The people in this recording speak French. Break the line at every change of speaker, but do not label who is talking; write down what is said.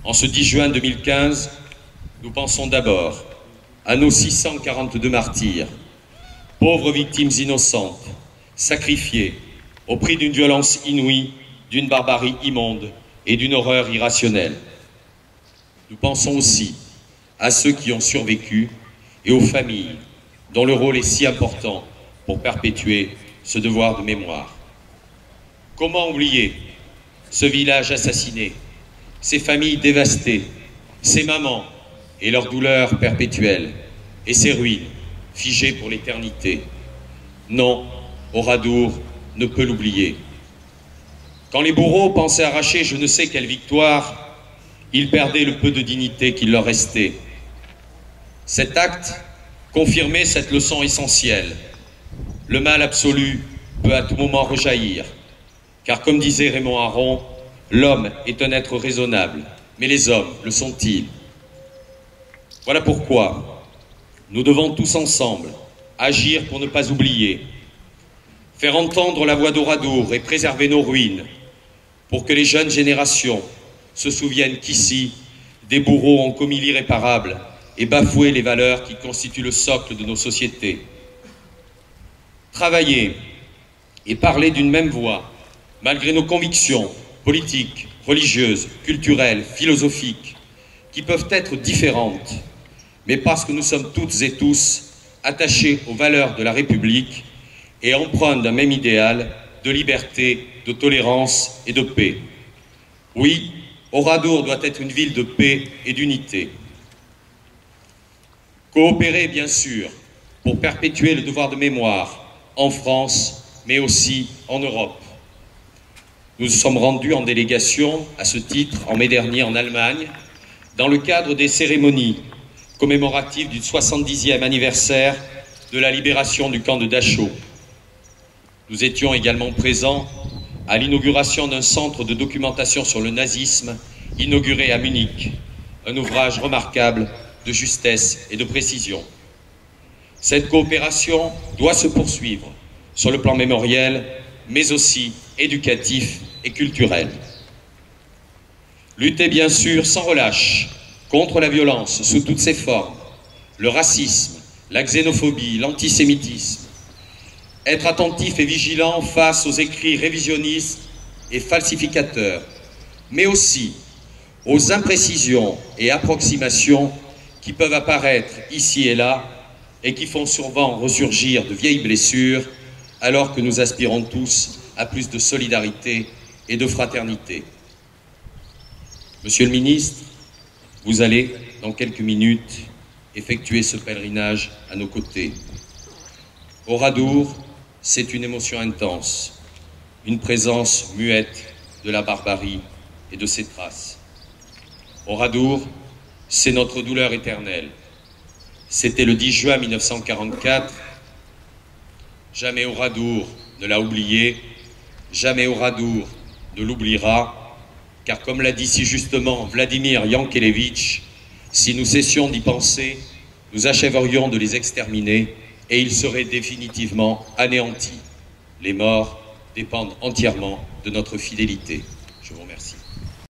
En ce 10 juin 2015, nous pensons d'abord à nos 642 martyrs, pauvres victimes innocentes, sacrifiées au prix d'une violence inouïe, d'une barbarie immonde et d'une horreur irrationnelle. Nous pensons aussi à ceux qui ont survécu et aux familles dont le rôle est si important pour perpétuer ce devoir de mémoire. Comment oublier ce village assassiné, ces familles dévastées, ces mamans et leurs douleurs perpétuelles, et ces ruines figées pour l'éternité? Non, Oradour ne peut l'oublier. Quand les bourreaux pensaient arracher je ne sais quelle victoire, ils perdaient le peu de dignité qu'il leur restait. Cet acte confirmait cette leçon essentielle. Le mal absolu peut à tout moment rejaillir, car comme disait Raymond Aron, l'homme est un être raisonnable, mais les hommes le sont-ils? Voilà pourquoi nous devons tous ensemble agir pour ne pas oublier, faire entendre la voix d'Oradour et préserver nos ruines, pour que les jeunes générations se souviennent qu'ici, des bourreaux ont commis l'irréparable et bafoué les valeurs qui constituent le socle de nos sociétés. Travailler et parler d'une même voix, malgré nos convictions politiques, religieuses, culturelles, philosophiques, qui peuvent être différentes, mais parce que nous sommes toutes et tous attachés aux valeurs de la République et empreints d'un même idéal de liberté, de tolérance et de paix. Oui, Oradour doit être une ville de paix et d'unité. Coopérer, bien sûr, pour perpétuer le devoir de mémoire en France, mais aussi en Europe. Nous nous sommes rendus en délégation, à ce titre, en mai dernier en Allemagne, dans le cadre des cérémonies commémoratives du 70e anniversaire de la libération du camp de Dachau. Nous étions également présents à l'inauguration d'un centre de documentation sur le nazisme inauguré à Munich, un ouvrage remarquable de justesse et de précision. Cette coopération doit se poursuivre sur le plan mémoriel, mais aussi éducatif et culturel. Lutter bien sûr sans relâche contre la violence sous toutes ses formes, le racisme, la xénophobie, l'antisémitisme, être attentif et vigilant face aux écrits révisionnistes et falsificateurs, mais aussi aux imprécisions et approximations qui peuvent apparaître ici et là et qui font souvent ressurgir de vieilles blessures alors que nous aspirons tous à plus de solidarité et de fraternité. Monsieur le ministre, vous allez, dans quelques minutes, effectuer ce pèlerinage à nos côtés. Oradour, c'est une émotion intense, une présence muette de la barbarie et de ses traces. Oradour, c'est notre douleur éternelle. C'était le 10 juin 1944. Jamais Oradour ne l'a oublié, jamais Oradour ne l'oubliera, car comme l'a dit si justement Vladimir Yankelevitch, si nous cessions d'y penser, nous achèverions de les exterminer et ils seraient définitivement anéantis. Les morts dépendent entièrement de notre fidélité. Je vous remercie.